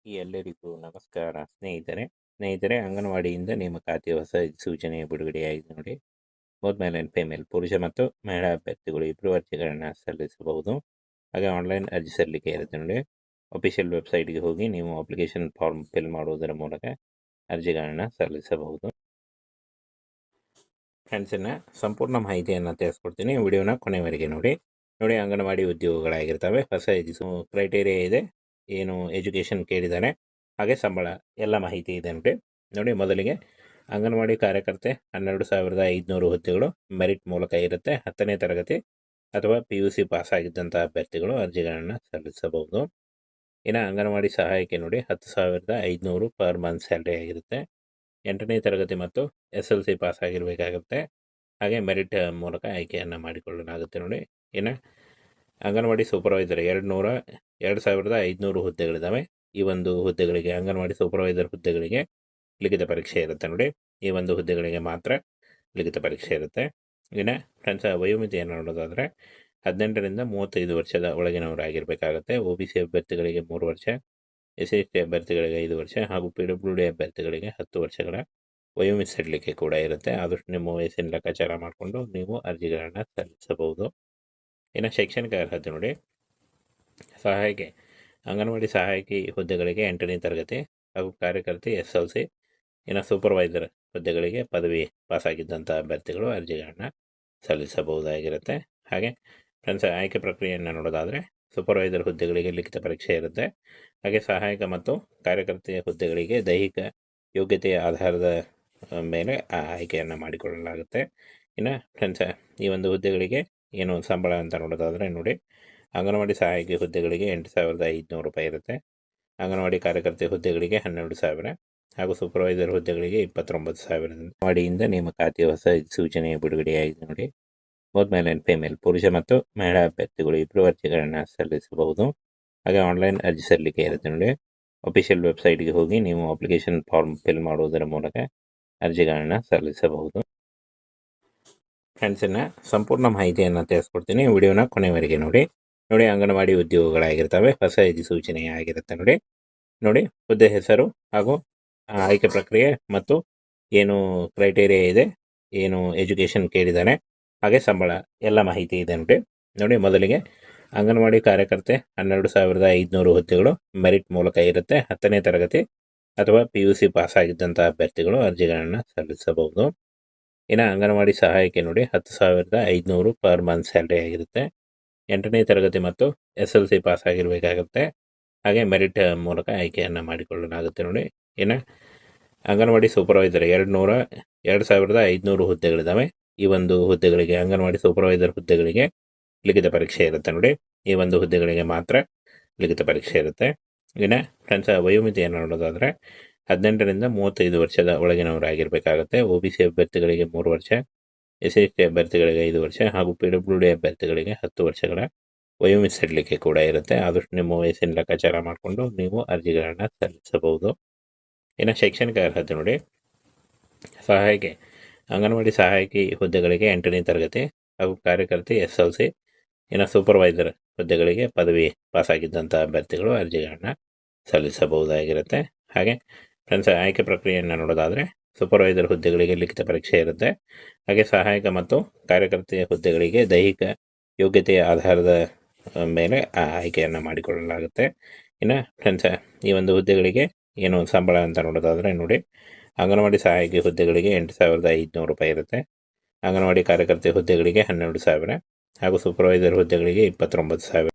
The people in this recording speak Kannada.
ಎಲ್ಲರಿಗೂ ನಮಸ್ಕಾರ ಸ್ನೇಹಿತರೆ ಅಂಗನವಾಡಿಯಿಂದ ನೇಮಕಾತಿ ಹೊಸ ಸೂಚನೆ ಬಿಡುಗಡೆಯಾಗಿದೆ ನೋಡಿ. ಬೋತ್ ಮೇಲ್ ಆ್ಯಂಡ್ ಫಿಮೇಲ್ ಪುರುಷ ಮತ್ತು ಮಹಿಳಾ ಅಭ್ಯರ್ಥಿಗಳು ಇಬ್ಬರು ಅರ್ಜಿಗಳನ್ನು ಸಲ್ಲಿಸಬಹುದು. ಹಾಗೆ ಆನ್ಲೈನ್ ಅರ್ಜಿ ಸಲ್ಲಿಕೆ ಇರುತ್ತೆ ನೋಡಿ. ಅಫಿಷಿಯಲ್ ವೆಬ್ಸೈಟ್ಗೆ ಹೋಗಿ ನೀವು ಅಪ್ಲಿಕೇಶನ್ ಫಾರ್ಮ್ ಫಿಲ್ ಮಾಡುವುದರ ಮೂಲಕ ಅರ್ಜಿಗಳನ್ನು ಸಲ್ಲಿಸಬಹುದು. ಫ್ರೆಂಡ್ಸನ್ನು ಸಂಪೂರ್ಣ ಮಾಹಿತಿಯನ್ನು ತಿಳಿಸ್ಕೊಡ್ತೀನಿ, ವಿಡಿಯೋನ ಕೊನೆವರೆಗೆ ನೋಡಿ. ಅಂಗನವಾಡಿ ಉದ್ಯೋಗಗಳಾಗಿರ್ತವೆ. ಹೊಸ ಕ್ರೈಟೇರಿಯಾ ಇದೆ, ಏನು ಎಜುಕೇಷನ್ ಕೇಳಿದ್ದಾನೆ, ಹಾಗೆ ಸಂಬಳ ಎಲ್ಲ ಮಾಹಿತಿ ಇದೆ ನೋಡಿ. ಮೊದಲಿಗೆ ಅಂಗನವಾಡಿ ಕಾರ್ಯಕರ್ತೆ 12,500 ಹುದ್ದೆಗಳು ಮೆರಿಟ್ ಮೂಲಕ ಇರುತ್ತೆ. 10ನೇ ತರಗತಿ ಅಥವಾ PUC ಪಾಸ್ ಆಗಿದ್ದಂಥ ಅಭ್ಯರ್ಥಿಗಳು ಅರ್ಜಿಗಳನ್ನು ಸಲ್ಲಿಸಬಹುದು. ಇನ್ನು ಅಂಗನವಾಡಿ ಸಹಾಯಕಿ ನೋಡಿ 10,500 ಪರ್ ಮಂತ್ ಸ್ಯಾಲ್ರಿ ಆಗಿರುತ್ತೆ. 8ನೇ ತರಗತಿ ಮತ್ತು SLC ಪಾಸ್ ಆಗಿರಬೇಕಾಗುತ್ತೆ. ಹಾಗೆ ಮೆರಿಟ್ ಮೂಲಕ ಆಯ್ಕೆಯನ್ನು ಮಾಡಿಕೊಳ್ಳಲಾಗುತ್ತೆ ನೋಡಿ. ಇನ್ನು ಅಂಗನವಾಡಿ ಸೂಪರ್ವೈಸರ್ 2,500 ಹುದ್ದೆಗಳಿದ್ದಾವೆ. ಈ ಒಂದು ಹುದ್ದೆಗಳಿಗೆ ಅಂಗನವಾಡಿ ಸೂಪರ್ವೈಸರ್ ಹುದ್ದೆಗಳಿಗೆ ಲಿಖಿತ ಪರೀಕ್ಷೆ ಇರುತ್ತೆ ನೋಡಿ. ಈ ಒಂದು ಹುದ್ದೆಗಳಿಗೆ ಮಾತ್ರ ಲಿಖಿತ ಪರೀಕ್ಷೆ ಇರುತ್ತೆ. ಇನ್ನು ಫ್ರೆಂಡ್ಸ್ ವಯೋಮಿತಿಯನ್ನು ನೋಡೋದಾದರೆ 18ರಿಂದ 35 ವರ್ಷದ ಒಳಗಿನವರಾಗಿರಬೇಕಾಗುತ್ತೆ. OBC ಅಭ್ಯರ್ಥಿಗಳಿಗೆ 3 ವರ್ಷ, SC ಅಭ್ಯರ್ಥಿಗಳಿಗೆ 5 ವರ್ಷ ಹಾಗೂ PWD ಅಭ್ಯರ್ಥಿಗಳಿಗೆ 10 ವರ್ಷಗಳ ವಯೋಮಿತಿ ಸಡಿಲಿಕೆ ಕೂಡ ಇರುತ್ತೆ. ಆದಷ್ಟು ನಿಮ್ಮ ವಯಸ್ಸಿನ ಲೆಕ್ಕಾಚಾರ ಮಾಡಿಕೊಂಡು ನೀವು ಅರ್ಜಿಗಳನ್ನು ಸಲ್ಲಿಸಬಹುದು. ಇನ್ನು ಶೈಕ್ಷಣಿಕ ಅರ್ಹತೆ ನೋಡಿ. ಸಹಾಯಕಿ ಅಂಗನವಾಡಿ ಸಹಾಯಕಿ ಹುದ್ದೆಗಳಿಗೆ 8ನೇ ತರಗತಿ ಹಾಗೂ ಕಾರ್ಯಕರ್ತೆ SLC. ಇನ್ನು ಸೂಪರ್ವೈಸರ್ ಹುದ್ದೆಗಳಿಗೆ ಪದವಿ ಪಾಸಾಗಿದ್ದಂಥ ಅಭ್ಯರ್ಥಿಗಳು ಅರ್ಜಿಗಳನ್ನು ಸಲ್ಲಿಸಬಹುದಾಗಿರುತ್ತೆ. ಹಾಗೆ ಫ್ರೆಂಡ್ಸ್ ಆಯ್ಕೆ ಪ್ರಕ್ರಿಯೆಯನ್ನು ನೋಡೋದಾದರೆ ಸೂಪರ್ವೈಸರ್ ಹುದ್ದೆಗಳಿಗೆ ಲಿಖಿತ ಪರೀಕ್ಷೆ ಇರುತ್ತೆ. ಹಾಗೆ ಸಹಾಯಕ ಮತ್ತು ಕಾರ್ಯಕರ್ತೆಯ ಹುದ್ದೆಗಳಿಗೆ ದೈಹಿಕ ಯೋಗ್ಯತೆಯ ಆಧಾರದ ಮೇಲೆ ಆಯ್ಕೆಯನ್ನು ಮಾಡಿಕೊಳ್ಳಲಾಗುತ್ತೆ. ಇನ್ನು ಫ್ರೆಂಡ್ಸ್ ಈ ಒಂದು ಹುದ್ದೆಗಳಿಗೆ ಏನು ಸಂಬಳ ಅಂತ ನೋಡೋದಾದರೆ ನೋಡಿ, ಅಂಗನವಾಡಿ ಸಹಾಯಕಿ ಹುದ್ದೆಗಳಿಗೆ 8,500 ರೂಪಾಯಿ ಇರುತ್ತೆ. ಅಂಗನವಾಡಿ ಕಾರ್ಯಕರ್ತೆ ಹುದ್ದೆಗಳಿಗೆ 12,000 ಹಾಗೂ ಸೂಪರ್ವೈಸರ್ ಹುದ್ದೆಗಳಿಗೆ 29,000. ಅಂಗನವಾಡಿಯಿಂದ ನೇಮಕಾತಿ ಹೊಸ ಸೂಚನೆ ಬಿಡುಗಡೆಯಾಗಿದೆ ನೋಡಿ. ಬೋತ್ ಮೇಲ್ ಆ್ಯಂಡ್ ಫಿಮೇಲ್ ಪುರುಷ ಮತ್ತು ಮಹಿಳಾ ಅಭ್ಯರ್ಥಿಗಳು ಇಬ್ಬರು ಅರ್ಜಿಗಳನ್ನು ಸಲ್ಲಿಸಬಹುದು. ಹಾಗೆ ಆನ್ಲೈನ್ ಅರ್ಜಿ ಸಲ್ಲಿಕೆ ಇರುತ್ತೆ ನೋಡಿ. ಅಫಿಷಿಯಲ್ ವೆಬ್ಸೈಟ್ಗೆ ಹೋಗಿ ನೀವು ಅಪ್ಲಿಕೇಶನ್ ಫಾರ್ಮ್ ಫಿಲ್ ಮಾಡುವುದರ ಮೂಲಕ ಅರ್ಜಿಗಳನ್ನು ಸಲ್ಲಿಸಬಹುದು. ಫ್ರೆಂಡ್ಸನ್ನು ಸಂಪೂರ್ಣ ಮಾಹಿತಿಯನ್ನು ತಿಳಿಸ್ಕೊಡ್ತೀನಿ, ವಿಡಿಯೋನ ಕೊನೆವರೆಗೆ ನೋಡಿ. ಅಂಗನವಾಡಿ ಉದ್ಯೋಗಗಳಾಗಿರ್ತವೆ. ಹೊಸ ಸೂಚನೆ ಆಗಿರುತ್ತೆ ನೋಡಿ. ಹುದ್ದೆ ಹೆಸರು ಹಾಗೂ ಆಯ್ಕೆ ಪ್ರಕ್ರಿಯೆ ಮತ್ತು ಏನು ಕ್ರೈಟೇರಿಯಾ ಇದೆ, ಏನು ಎಜುಕೇಷನ್ ಕೇಳಿದ್ದಾನೆ, ಹಾಗೆ ಸಂಬಳ ಎಲ್ಲ ಮಾಹಿತಿ ಇದೆ ನೋಡಿ. ಮೊದಲಿಗೆ ಅಂಗನವಾಡಿ ಕಾರ್ಯಕರ್ತೆ 12,500 ಹುದ್ದೆಗಳು ಮೆರಿಟ್ ಮೂಲಕ ಇರುತ್ತೆ. 10ನೇ ತರಗತಿ ಅಥವಾ PUC ಪಾಸ್ ಆಗಿದ್ದಂಥ ಅಭ್ಯರ್ಥಿಗಳು ಅರ್ಜಿಗಳನ್ನು ಸಲ್ಲಿಸಬಹುದು. ಇನ್ನು ಅಂಗನವಾಡಿ ಸಹಾಯಕಿ ನೋಡಿ 10,500 ಪರ್ ಮಂತ್ ಸ್ಯಾಲ್ರಿ ಆಗಿರುತ್ತೆ. 8ನೇ ತರಗತಿ ಮತ್ತು SLC ಪಾಸ್ ಆಗಿರಬೇಕಾಗುತ್ತೆ. ಹಾಗೆ ಮೆರಿಟ್ ಮೂಲಕ ಆಯ್ಕೆಯನ್ನು ಮಾಡಿಕೊಳ್ಳಲಾಗುತ್ತೆ ನೋಡಿ. ಇನ್ನು ಅಂಗನವಾಡಿ ಸೂಪರ್ವೈಸರ್ 2,500 ಹುದ್ದೆಗಳಿದ್ದಾವೆ. ಈ ಒಂದು ಹುದ್ದೆಗಳಿಗೆ ಅಂಗನವಾಡಿ ಸೂಪರ್ವೈಸರ್ ಹುದ್ದೆಗಳಿಗೆ ಲಿಖಿತ ಪರೀಕ್ಷೆ ಇರುತ್ತೆ ನೋಡಿ. ಈ ಒಂದು ಹುದ್ದೆಗಳಿಗೆ ಮಾತ್ರ ಲಿಖಿತ ಪರೀಕ್ಷೆ ಇರುತ್ತೆ. ಇನ್ನು ಫ್ರೆಂಡ್ಸ್ ವಯೋಮಿತಿಯನ್ನು ನೋಡೋದಾದರೆ 18ರಿಂದ 35 ವರ್ಷದ ಒಳಗಿನವರಾಗಿರಬೇಕಾಗುತ್ತೆ. OBC ಅಭ್ಯರ್ಥಿಗಳಿಗೆ 3 ವರ್ಷ, SC ಅಭ್ಯರ್ಥಿಗಳಿಗೆ 5 ವರ್ಷ ಹಾಗೂ PWD ಅಭ್ಯರ್ಥಿಗಳಿಗೆ 10 ವರ್ಷಗಳ ವಯೋಮಿತಿ ಸಡಿಲಿಕೆ ಕೂಡ ಇರುತ್ತೆ. ಆದಷ್ಟು ನಿಮ್ಮ ವಯಸ್ಸಿನ ಲೆಕ್ಕಾಚಾರ ಮಾಡಿಕೊಂಡು ನೀವು ಅರ್ಜಿಗಳನ್ನು ಸಲ್ಲಿಸಬಹುದು. ಇನ್ನು ಶೈಕ್ಷಣಿಕ ಅರ್ಹತೆ ನೋಡಿ. ಸಹಾಯಕಿ ಅಂಗನವಾಡಿ ಸಹಾಯಕಿ ಹುದ್ದೆಗಳಿಗೆ 8ನೇ ತರಗತಿ ಹಾಗೂ ಕಾರ್ಯಕರ್ತೆ SLC. ಇನ್ನು ಸೂಪರ್ವೈಸರ್ ಹುದ್ದೆಗಳಿಗೆ ಪದವಿ ಪಾಸಾಗಿದ್ದಂಥ ಅಭ್ಯರ್ಥಿಗಳು ಅರ್ಜಿಗಳನ್ನು ಸಲ್ಲಿಸಬಹುದಾಗಿರುತ್ತೆ. ಹಾಗೆ ಫ್ರೆಂಡ್ಸ್ ಆಯ್ಕೆ ಪ್ರಕ್ರಿಯೆಯನ್ನು ನೋಡೋದಾದರೆ ಸೂಪರ್ವೈಸರ್ ಹುದ್ದೆಗಳಿಗೆ ಲಿಖಿತ ಪರೀಕ್ಷೆ ಇರುತ್ತೆ. ಹಾಗೆ ಸಹಾಯಕ ಮತ್ತು ಕಾರ್ಯಕರ್ತೆಯ ಹುದ್ದೆಗಳಿಗೆ ದೈಹಿಕ ಯೋಗ್ಯತೆಯ ಆಧಾರದ ಮೇಲೆ ಆಯ್ಕೆಯನ್ನು ಮಾಡಿಕೊಳ್ಳಲಾಗುತ್ತೆ. ಇನ್ನು ಫ್ರೆಂಡ್ಸ್ ಈ ಒಂದು ಹುದ್ದೆಗಳಿಗೆ ಏನು ಸಂಬಳ ಅಂತ ನೋಡೋದಾದರೆ ನೋಡಿ, ಅಂಗನವಾಡಿ ಸಹಾಯಕಿ ಹುದ್ದೆಗಳಿಗೆ 8,500 ರೂಪಾಯಿ ಇರುತ್ತೆ. ಅಂಗನವಾಡಿ ಕಾರ್ಯಕರ್ತೆ ಹುದ್ದೆಗಳಿಗೆ 12,000 ಹಾಗೂ ಸೂಪರ್ವೈಸರ್ ಹುದ್ದೆಗಳಿಗೆ 29,000.